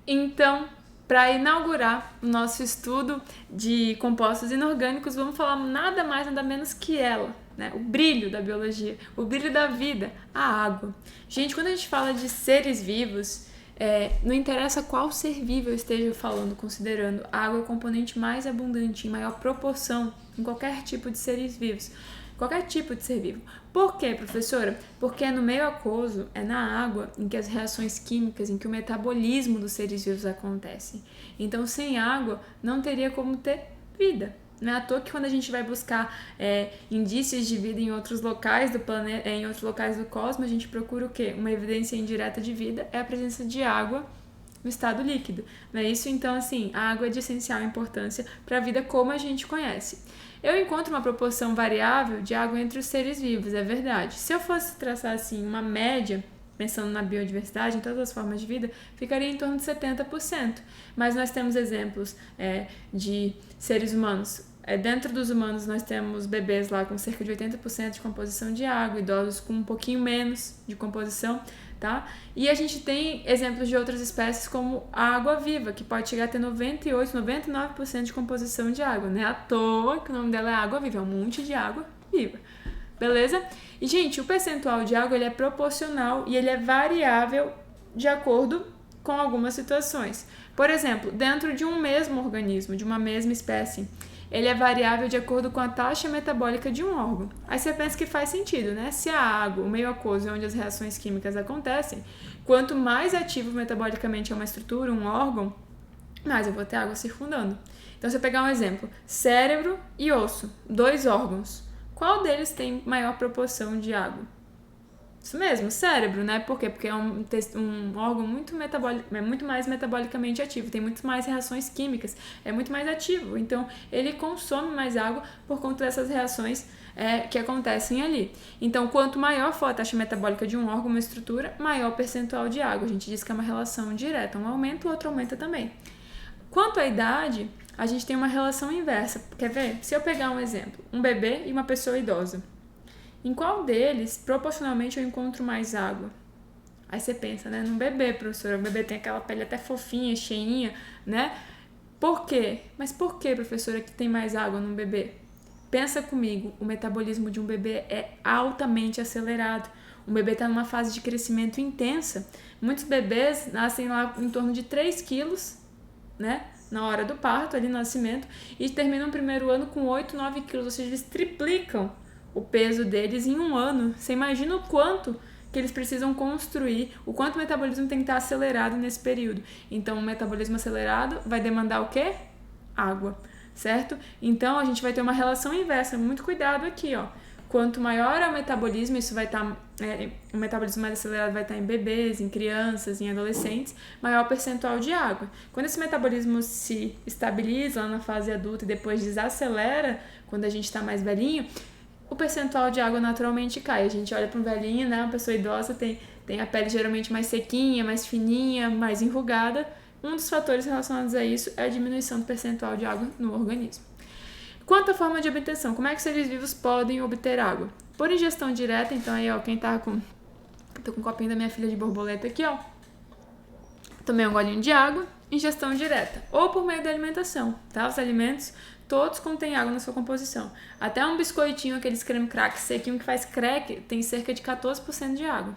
Então, para inaugurar o nosso estudo de compostos inorgânicos, vamos falar nada mais, nada menos que ela, né? O brilho da biologia, o brilho da vida, a água. Gente, quando a gente fala de seres vivos, não interessa qual ser vivo eu esteja falando, considerando, a água é o componente mais abundante, em maior proporção, em qualquer tipo de seres vivos. Qualquer tipo de ser vivo. Por quê, professora? Porque é no meio aquoso, é na água, em que as reações químicas, em que o metabolismo dos seres vivos acontece. Então, sem água, não teria como ter vida. Não é à toa que quando a gente vai buscar indícios de vida em outros locais do planeta, em outros locais do cosmos, a gente procura o quê? Uma evidência indireta de vida é a presença de água no estado líquido. Não é isso? Então, assim, a água é de essencial importância para a vida como a gente conhece. Eu encontro uma proporção variável de água entre os seres vivos, é verdade. Se eu fosse traçar assim uma média, pensando na biodiversidade, em todas as formas de vida, ficaria em torno de 70%. Mas nós temos exemplos de seres humanos. Dentro dos humanos nós temos bebês lá com cerca de 80% de composição de água, idosos com um pouquinho menos de composição, tá? E a gente tem exemplos de outras espécies como a água-viva, que pode chegar a ter 98%, 99% de composição de água. Não é à toa que o nome dela é água-viva, é um monte de água viva. Beleza? E, gente, o percentual de água ele é proporcional e ele é variável de acordo com algumas situações. Por exemplo, dentro de um mesmo organismo, de uma mesma espécie, ele é variável de acordo com a taxa metabólica de um órgão. Aí você pensa que faz sentido, né? Se a água, o meio aquoso é onde as reações químicas acontecem, quanto mais ativo metabolicamente é uma estrutura, um órgão, mais eu vou ter água circundando. Então, se eu pegar um exemplo, cérebro e osso, 2 órgãos, qual deles tem maior proporção de água? Isso mesmo, cérebro, né? Por quê? Porque é um órgão muito mais metabolicamente ativo, tem muito mais reações químicas, é muito mais ativo. Então, ele consome mais água por conta dessas reações que acontecem ali. Então, quanto maior for a taxa metabólica de um órgão, uma estrutura, maior o percentual de água. A gente diz que é uma relação direta, um aumenta, o outro aumenta também. Quanto à idade, a gente tem uma relação inversa. Quer ver? Se eu pegar um exemplo, um bebê e uma pessoa idosa, em qual deles, proporcionalmente, eu encontro mais água? Aí você pensa, né? Num bebê, professora. O bebê tem aquela pele até fofinha, cheinha, né? Por quê? Mas por que, professora, que tem mais água num bebê? Pensa comigo, o metabolismo de um bebê é altamente acelerado. Um bebê está numa fase de crescimento intensa. Muitos bebês nascem lá em torno de 3 quilos, né? Na hora do parto, ali no nascimento, e terminam o primeiro ano com 8, 9 quilos, ou seja, eles triplicam o peso deles em um ano. Você imagina o quanto que eles precisam construir, o quanto o metabolismo tem que estar acelerado nesse período. Então, o metabolismo acelerado vai demandar o quê? Água, certo? Então, a gente vai ter uma relação inversa. Muito cuidado aqui, ó. Quanto maior é o metabolismo, isso vai estar, o metabolismo mais acelerado vai estar em bebês, em crianças, em adolescentes, maior o percentual de água. Quando esse metabolismo se estabiliza lá na fase adulta e depois desacelera, quando a gente está mais velhinho, o percentual de água naturalmente cai. A gente olha para um velhinho, né, uma pessoa idosa tem a pele geralmente mais sequinha, mais fininha, mais enrugada. Um dos fatores relacionados a isso é a diminuição do percentual de água no organismo. Quanto à forma de obtenção, como é que os seres vivos podem obter água? Por ingestão direta, então aí, ó, quem tá com... Tô com um copinho da minha filha de borboleta aqui, ó. Tomei um golinho de água, ingestão direta. Ou por meio da alimentação, tá? Os alimentos, todos contêm água na sua composição. Até um biscoitinho, aqueles creme crack sequinho que faz crack, tem cerca de 14% de água,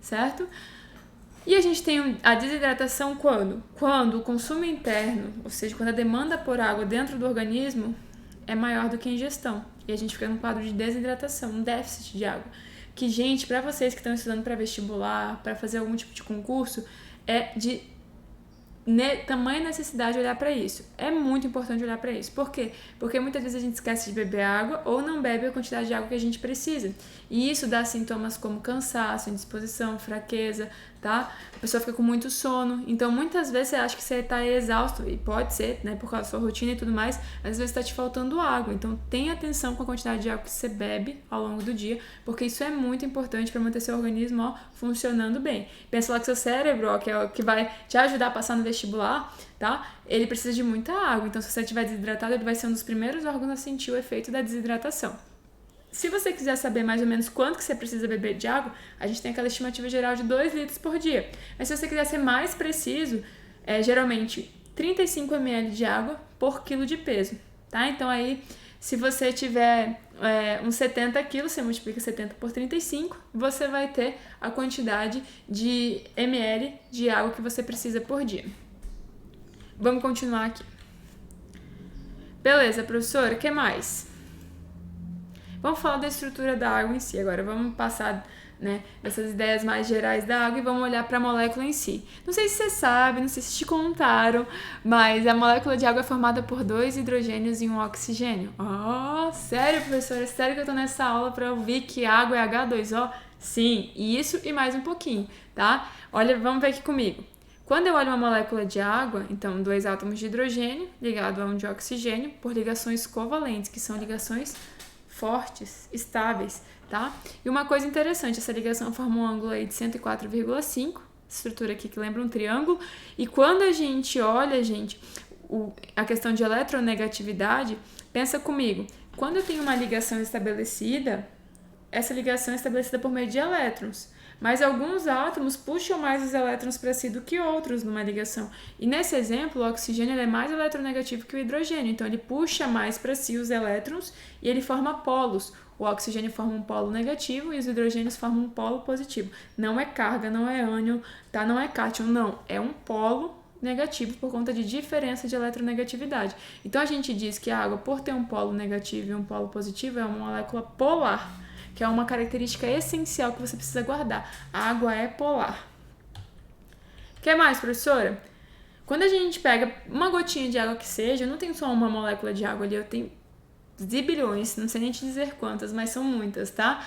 certo? E a gente tem a desidratação quando? Quando o consumo interno, ou seja, quando a demanda por água dentro do organismo é maior do que a ingestão. E a gente fica num quadro de desidratação, um déficit de água. Que, gente, para vocês que estão estudando para vestibular, para fazer algum tipo de concurso, é de tamanha necessidade de olhar para isso. É muito importante olhar para isso. Por quê? Porque muitas vezes a gente esquece de beber água ou não bebe a quantidade de água que a gente precisa. E isso dá sintomas como cansaço, indisposição, fraqueza, tá? A pessoa fica com muito sono. Então, muitas vezes você acha que você está exausto, e pode ser, né, por causa da sua rotina e tudo mais, mas às vezes está te faltando água. Então, tenha atenção com a quantidade de água que você bebe ao longo do dia, porque isso é muito importante para manter seu organismo, ó, funcionando bem. Pensa lá que seu cérebro, ó, que é o que vai te ajudar a passar no vestibular, tá? Ele precisa de muita água. Então, se você estiver desidratado, ele vai ser um dos primeiros órgãos a sentir o efeito da desidratação. Se você quiser saber mais ou menos quanto que você precisa beber de água, a gente tem aquela estimativa geral de 2 litros por dia. Mas se você quiser ser mais preciso, geralmente 35 ml de água por quilo de peso, tá? Então aí, se você tiver uns 70 quilos, você multiplica 70 por 35, você vai ter a quantidade de ml de água que você precisa por dia. Vamos continuar aqui. Beleza, professora, o que mais? Vamos falar da estrutura da água em si agora, vamos passar, né, essas ideias mais gerais da água e vamos olhar para a molécula em si. Não sei se você sabe, não sei se te contaram, mas a molécula de água é formada por 2 hidrogênios e 1 oxigênio. Oh, sério, professora? Sério que eu tô nessa aula para ouvir que água é H2O? Sim, isso e mais um pouquinho, tá? Olha, vamos ver aqui comigo. Quando eu olho uma molécula de água, então 2 átomos de hidrogênio ligado a 1 de oxigênio por ligações covalentes, que são ligações fortes, estáveis, tá? E uma coisa interessante, essa ligação forma um ângulo aí de 104,5, estrutura aqui que lembra um triângulo, e quando a gente olha, gente, a questão de eletronegatividade, pensa comigo, quando eu tenho uma ligação estabelecida, essa ligação é estabelecida por meio de elétrons, mas alguns átomos puxam mais os elétrons para si do que outros numa ligação. E nesse exemplo, o oxigênio é mais eletronegativo que o hidrogênio, então ele puxa mais para si os elétrons e ele forma polos. O oxigênio forma um polo negativo e os hidrogênios formam um polo positivo. Não é carga, não é ânion, tá? Não é cátion, não. É um polo negativo por conta de diferença de eletronegatividade. Então a gente diz que a água, por ter um polo negativo e um polo positivo, é uma molécula polar, que é uma característica essencial que você precisa guardar. A água é polar. O que mais, professora? Quando a gente pega uma gotinha de água que seja, eu não tenho só uma molécula de água ali, eu tenho zibilhões, não sei nem te dizer quantas, mas são muitas, tá?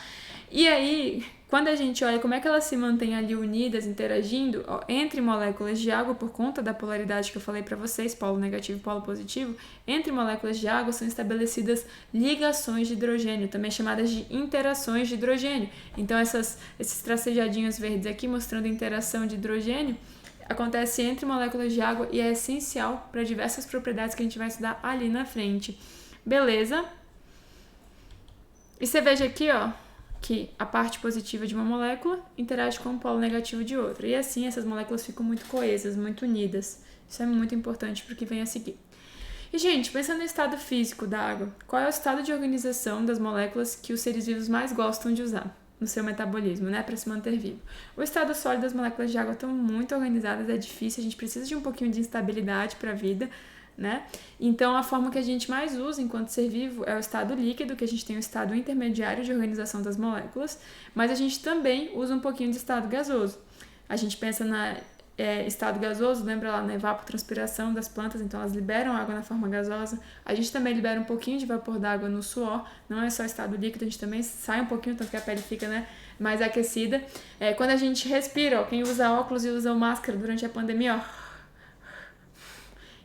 E aí, quando a gente olha como é que elas se mantêm ali unidas, interagindo entre moléculas de água, por conta da polaridade que eu falei para vocês, polo negativo e polo positivo, entre moléculas de água são estabelecidas ligações de hidrogênio, também chamadas de interações de hidrogênio. Então, esses tracejadinhos verdes aqui mostrando a interação de hidrogênio acontece entre moléculas de água e é essencial para diversas propriedades que a gente vai estudar ali na frente. Beleza? E você veja aqui, ó, que a parte positiva de uma molécula interage com o polo negativo de outra. E assim essas moléculas ficam muito coesas, muito unidas. Isso é muito importante para o que vem a seguir. E, gente, pensando no estado físico da água, qual é o estado de organização das moléculas que os seres vivos mais gostam de usar no seu metabolismo, né, para se manter vivo? O estado sólido das moléculas de água estão muito organizadas, é difícil, a gente precisa de um pouquinho de instabilidade para a vida, né? Então, a forma que a gente mais usa enquanto ser vivo é o estado líquido, que a gente tem o estado intermediário de organização das moléculas, mas a gente também usa um pouquinho de estado gasoso. A gente pensa na estado gasoso, lembra lá na evapotranspiração das plantas, então elas liberam água na forma gasosa. A gente também libera um pouquinho de vapor d'água no suor, não é só estado líquido, a gente também sai um pouquinho, tanto que a pele fica, né, mais aquecida. Quando a gente respira, ó, quem usa óculos e usa máscara durante a pandemia, ó,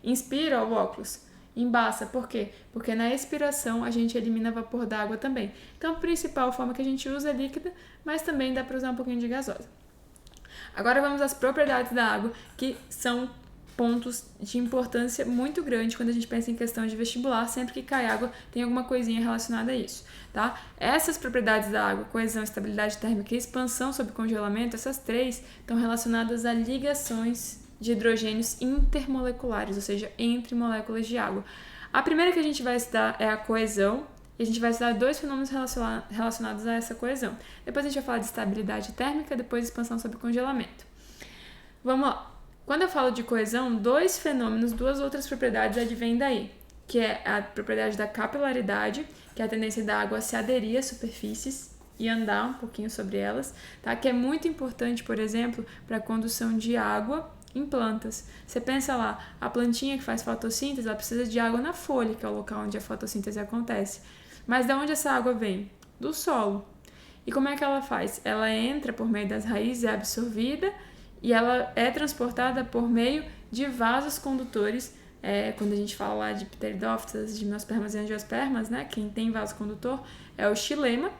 inspira o óculos, embaça. Por quê? Porque na expiração a gente elimina vapor d'água também. Então, a principal forma que a gente usa é líquida, mas também dá para usar um pouquinho de gasosa. Agora vamos às propriedades da água, que são pontos de importância muito grande quando a gente pensa em questão de vestibular. Sempre que cai água, tem alguma coisinha relacionada a isso, tá? Essas propriedades da água, coesão, estabilidade térmica e expansão sob congelamento, essas três estão relacionadas a ligações de hidrogênios intermoleculares, ou seja, entre moléculas de água. A primeira que a gente vai estudar é a coesão, e a gente vai estudar 2 fenômenos relacionados a essa coesão. Depois a gente vai falar de estabilidade térmica, depois expansão sob congelamento. Vamos lá. Quando eu falo de coesão, 2 fenômenos, 2 outras propriedades advêm daí, que é a propriedade da capilaridade, que é a tendência da água a se aderir às superfícies e andar um pouquinho sobre elas, tá? Que é muito importante, por exemplo, para a condução de água em plantas. Você pensa lá, a plantinha que faz fotossíntese, ela precisa de água na folha, que é o local onde a fotossíntese acontece. Mas de onde essa água vem? Do solo. E como é que ela faz? Ela entra por meio das raízes, é absorvida e ela é transportada por meio de vasos condutores. Quando a gente fala lá de pteridófitas, gimnospermas e angiospermas, né? Quem tem vaso condutor é o xilema,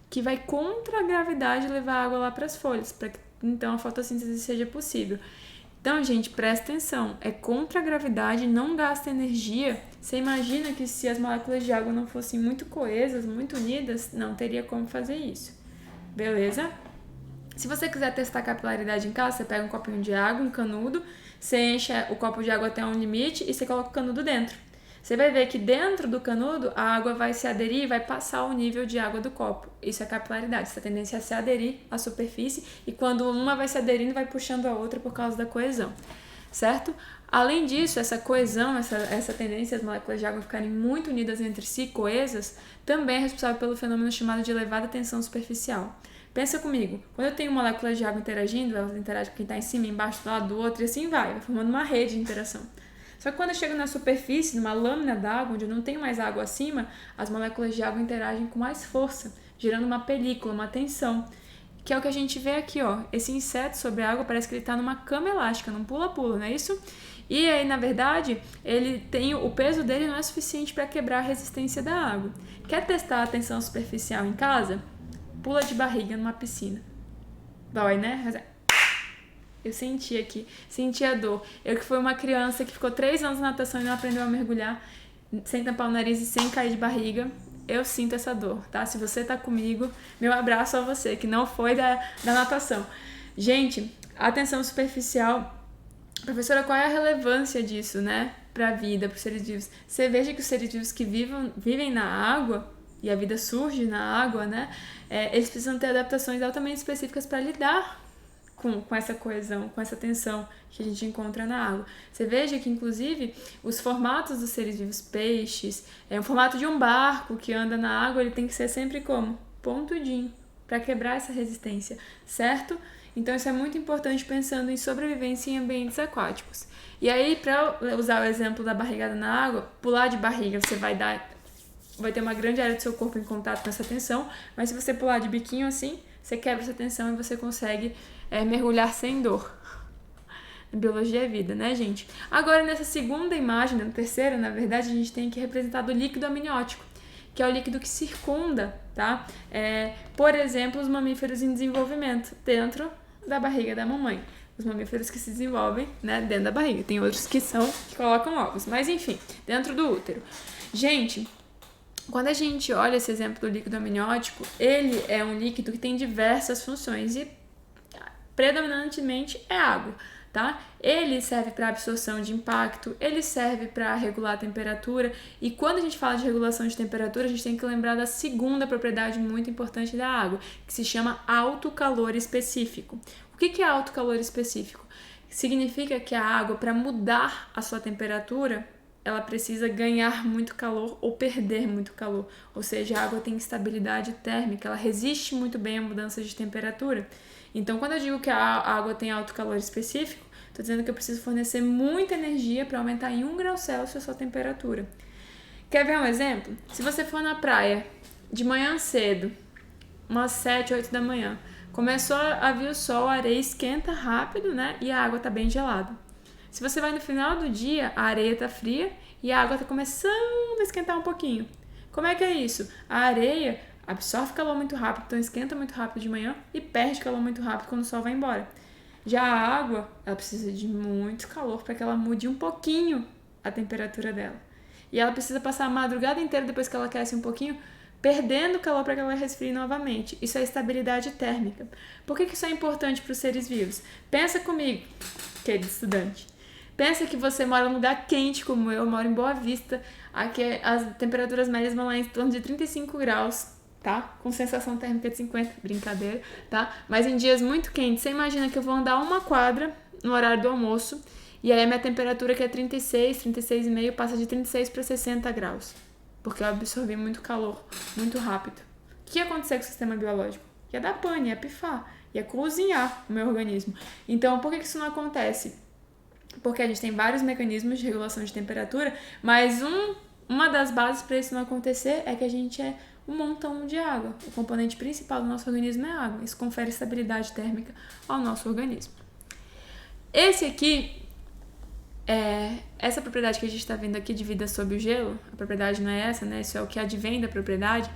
que vai contra a gravidade levar água lá para as folhas, para que então a fotossíntese seja possível. Então, gente, presta atenção, é contra a gravidade, não gasta energia. Você imagina que se as moléculas de água não fossem muito coesas, muito unidas, não teria como fazer isso. Beleza? Se você quiser testar a capilaridade em casa, você pega um copinho de água, um canudo, você enche o copo de água até um limite e você coloca o canudo dentro. Você vai ver que dentro do canudo a água vai se aderir e vai passar o nível de água do copo. Isso é capilaridade, essa tendência a se aderir à superfície e quando uma vai se aderindo, vai puxando a outra por causa da coesão, certo? Além disso, essa coesão, essa tendência das moléculas de água ficarem muito unidas entre si, coesas, também é responsável pelo fenômeno chamado de elevada tensão superficial. Pensa comigo, quando eu tenho moléculas de água interagindo, elas interagem com quem está em cima, embaixo, do lado do outro e assim vai formando uma rede de interação. Só que quando eu chego na superfície, numa lâmina d'água, onde não tem mais água acima, as moléculas de água interagem com mais força, gerando uma película, uma tensão, que é o que a gente vê aqui, ó. Esse inseto sobre a água parece que ele está numa cama elástica, num pula-pula, não é isso? E aí, na verdade, o peso dele não é suficiente para quebrar a resistência da água. Quer testar a tensão superficial em casa? Pula de barriga numa piscina. Dói, né? Eu senti aqui, senti a dor. Eu que fui uma criança que ficou 3 anos na natação e não aprendeu a mergulhar, sem tampar o nariz e sem cair de barriga, eu sinto essa dor, tá? Se você tá comigo, meu abraço a você, que não foi da natação. Gente, a tensão superficial, professora, qual é a relevância disso, né? Pra vida, pros seres vivos? Você veja que os seres vivos que vivem na água, e a vida surge na água, né? Eles precisam ter adaptações altamente específicas para lidar com essa coesão, com essa tensão que a gente encontra na água. Você veja que, inclusive, os formatos dos seres vivos, peixes, o formato de um barco que anda na água, ele tem que ser sempre como? Pontudinho, para quebrar essa resistência, certo? Então, isso é muito importante pensando em sobrevivência em ambientes aquáticos. E aí, para usar o exemplo da barrigada na água, pular de barriga, você vai ter uma grande área do seu corpo em contato com essa tensão, mas se você pular de biquinho assim, você quebra essa tensão e você consegue mergulhar sem dor. Biologia é vida, né, gente? Agora, nessa segunda imagem, na terceira, na verdade, a gente tem aqui representado o líquido amniótico, que é o líquido que circunda, tá? Por exemplo, os mamíferos em desenvolvimento dentro da barriga da mamãe. Os mamíferos que se desenvolvem, né, dentro da barriga. Tem outros que colocam ovos, mas enfim, dentro do útero. Gente, quando a gente olha esse exemplo do líquido amniótico, ele é um líquido que tem diversas funções e predominantemente é água, tá? Ele serve para absorção de impacto, ele serve para regular a temperatura e quando a gente fala de regulação de temperatura, a gente tem que lembrar da segunda propriedade muito importante da água, que se chama alto calor específico. O que é alto calor específico? Significa que a água, para mudar a sua temperatura, ela precisa ganhar muito calor ou perder muito calor, ou seja, a água tem estabilidade térmica, ela resiste muito bem a mudanças de temperatura. Então, quando eu digo que a água tem alto calor específico, estou dizendo que eu preciso fornecer muita energia para aumentar em 1 grau Celsius a sua temperatura. Quer ver um exemplo? Se você for na praia de manhã cedo, umas 7, 8 da manhã, começou a vir o sol, a areia esquenta rápido, né? E a água está bem gelada. Se você vai no final do dia, a areia está fria e a água está começando a esquentar um pouquinho. Como é que é isso? A areia absorve calor muito rápido, então esquenta muito rápido de manhã e perde calor muito rápido quando o sol vai embora. Já a água, ela precisa de muito calor para que ela mude um pouquinho a temperatura dela. E ela precisa passar a madrugada inteira depois que ela aquece um pouquinho, perdendo calor para que ela resfrie novamente. Isso é estabilidade térmica. Por que isso é importante para os seres vivos? Pensa comigo, querido estudante. Pensa que você mora num lugar quente como eu moro em Boa Vista. Aqui as temperaturas médias vão lá em torno de 35 graus, tá? Com sensação térmica de 50, brincadeira, tá? Mas em dias muito quentes, você imagina que eu vou andar 1 quadra no horário do almoço e aí a minha temperatura, que é 36, 36,5, passa de 36 para 60 graus. Porque eu absorvi muito calor, muito rápido. O que ia acontecer com o sistema biológico? Ia dar pane, ia pifar, ia cozinhar o meu organismo. Então, por que isso não acontece? Porque a gente tem vários mecanismos de regulação de temperatura, mas uma das bases para isso não acontecer é que a gente é um montão de água. O componente principal do nosso organismo é a água. Isso confere estabilidade térmica ao nosso organismo. Esse aqui, essa propriedade que a gente está vendo aqui de vida sob o gelo, a propriedade não é essa, né? Isso é o que advém da propriedade,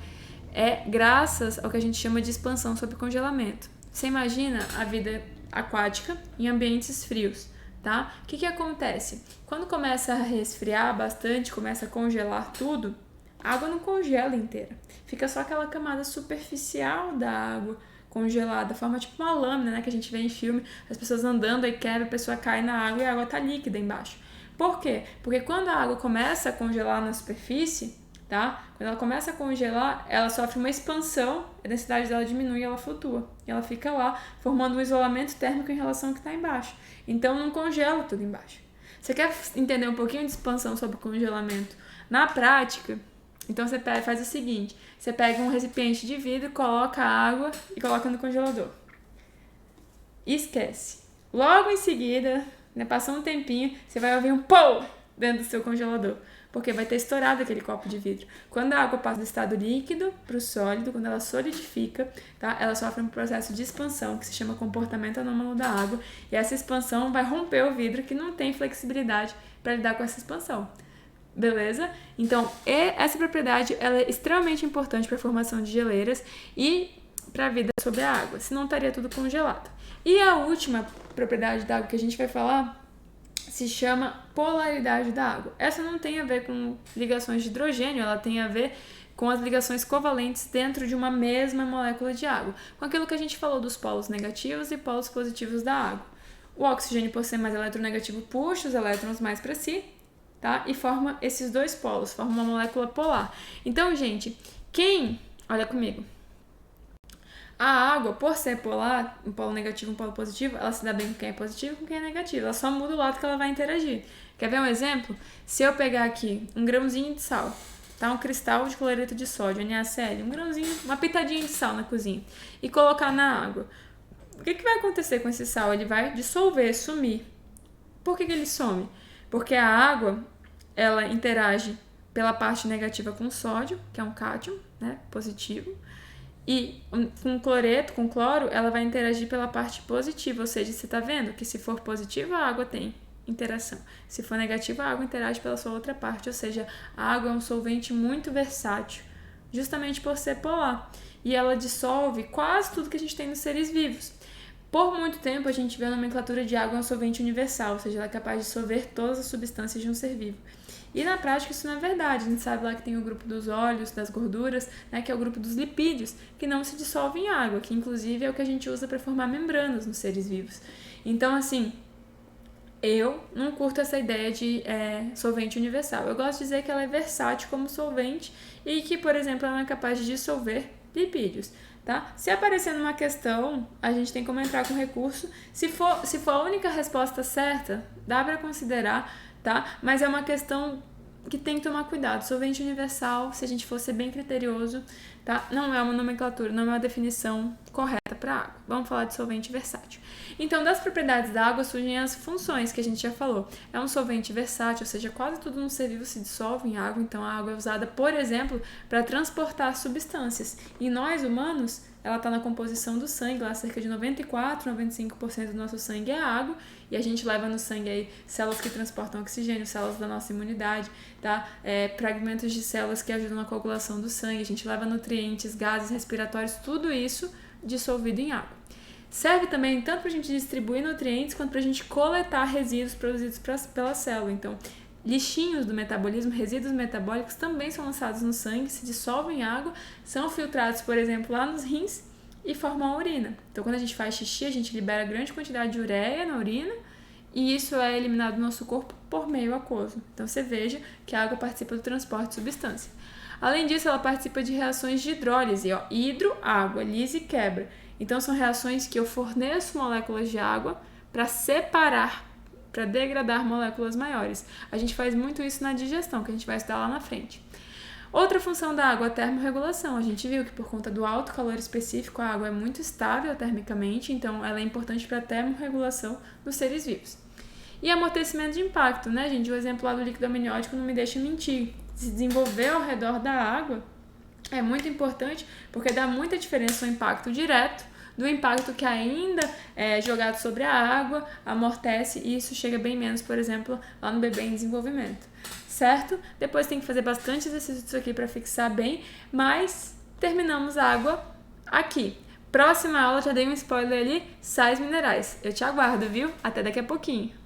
é graças ao que a gente chama de expansão sob congelamento. Você imagina a vida aquática em ambientes frios, tá? O que acontece? Quando começa a resfriar bastante, começa a congelar tudo, a água não congela inteira. Fica só aquela camada superficial da água congelada, forma tipo uma lâmina, né, que a gente vê em filme, as pessoas andando e quebra, a pessoa cai na água e a água tá líquida embaixo. Por quê? Porque quando a água começa a congelar na superfície, tá? Quando ela começa a congelar, ela sofre uma expansão, a densidade dela diminui e ela flutua. E ela fica lá, formando um isolamento térmico em relação ao que está embaixo. Então não congela tudo embaixo. Você quer entender um pouquinho de expansão sobre congelamento? Na prática, então você faz o seguinte, você pega um recipiente de vidro, coloca água e coloca no congelador. E esquece. Logo em seguida, né, passou um tempinho, você vai ouvir um pô dentro do seu congelador, porque vai ter estourado aquele copo de vidro. Quando a água passa do estado líquido para o sólido, quando ela solidifica, tá, ela sofre um processo de expansão, que se chama comportamento anômalo da água, e essa expansão vai romper o vidro, que não tem flexibilidade para lidar com essa expansão. Beleza? Então, essa propriedade ela é extremamente importante para a formação de geleiras e para a vida sobre a água, senão estaria tudo congelado. E a última propriedade da água que a gente vai falar se chama polaridade da água. Essa não tem a ver com ligações de hidrogênio, ela tem a ver com as ligações covalentes dentro de uma mesma molécula de água, com aquilo que a gente falou dos polos negativos e polos positivos da água. O oxigênio, por ser mais eletronegativo, puxa os elétrons mais para si, tá? E forma esses dois polos, forma uma molécula polar. Então, gente, olha comigo, a água, por ser polar, um polo negativo e um polo positivo, ela se dá bem com quem é positivo e com quem é negativo. Ela só muda o lado que ela vai interagir. Quer ver um exemplo? Se eu pegar aqui um grãozinho de sal, tá? Um cristal de cloreto de sódio, NaCl, um grãozinho, uma pitadinha de sal na cozinha, e colocar na água. O que vai acontecer com esse sal? Ele vai dissolver, sumir. Por que ele some? Porque a água, ela interage pela parte negativa com sódio, que é um cátion, né? Positivo. E com cloreto, com cloro, ela vai interagir pela parte positiva, ou seja, você está vendo que se for positiva, a água tem interação. Se for negativa, a água interage pela sua outra parte, ou seja, a água é um solvente muito versátil, justamente por ser polar. E ela dissolve quase tudo que a gente tem nos seres vivos. Por muito tempo, a gente vê a nomenclatura de água um solvente universal, ou seja, ela é capaz de dissolver todas as substâncias de um ser vivo. E na prática isso não é verdade, a gente sabe lá que tem o grupo dos óleos, das gorduras, né, que é o grupo dos lipídios, que não se dissolvem em água, que inclusive é o que a gente usa para formar membranas nos seres vivos. Então, assim, eu não curto essa ideia de solvente universal. Eu gosto de dizer que ela é versátil como solvente e que, por exemplo, ela é capaz de dissolver lipídios. Tá? Se aparecer numa questão, a gente tem como entrar com recurso. Se for a única resposta certa, dá para considerar, tá? Mas é uma questão que tem que tomar cuidado. Solvente universal, se a gente for ser bem criterioso, tá? Não é uma nomenclatura, não é uma definição correta para água. Vamos falar de solvente versátil. Então, das propriedades da água surgem as funções que a gente já falou. É um solvente versátil, ou seja, quase tudo no ser vivo se dissolve em água. Então, a água é usada, por exemplo, para transportar substâncias. E nós, humanos, ela está na composição do sangue, lá cerca de 94, 95% do nosso sangue é água, e a gente leva no sangue aí células que transportam oxigênio, células da nossa imunidade, tá? Fragmentos de células que ajudam na coagulação do sangue, a gente leva nutrientes, gases respiratórios, tudo isso dissolvido em água. Serve também tanto para a gente distribuir nutrientes quanto para a gente coletar resíduos produzidos pela célula. Então, lixinhos do metabolismo, resíduos metabólicos também são lançados no sangue, se dissolvem em água, são filtrados, por exemplo, lá nos rins e formam a urina. Então, quando a gente faz xixi, a gente libera grande quantidade de ureia na urina e isso é eliminado do nosso corpo por meio aquoso. Então, você veja que a água participa do transporte de substância. Além disso, ela participa de reações de hidrólise, ó, hidro, água, lise e quebra. Então, são reações que eu forneço moléculas de água para separar, para degradar moléculas maiores. A gente faz muito isso na digestão, que a gente vai estudar lá na frente. Outra função da água é a termorregulação. A gente viu que por conta do alto calor específico, a água é muito estável termicamente, então ela é importante para a termorregulação dos seres vivos. E amortecimento de impacto, né, gente? O exemplo lá do líquido amniótico não me deixa mentir. Se desenvolver ao redor da água é muito importante porque dá muita diferença o impacto direto do impacto que ainda é jogado sobre a água, amortece e isso chega bem menos, por exemplo, lá no bebê em desenvolvimento, certo? Depois tem que fazer bastante exercício disso aqui para fixar bem, mas terminamos a água aqui. Próxima aula, já dei um spoiler ali, sais minerais. Eu te aguardo, viu? Até daqui a pouquinho.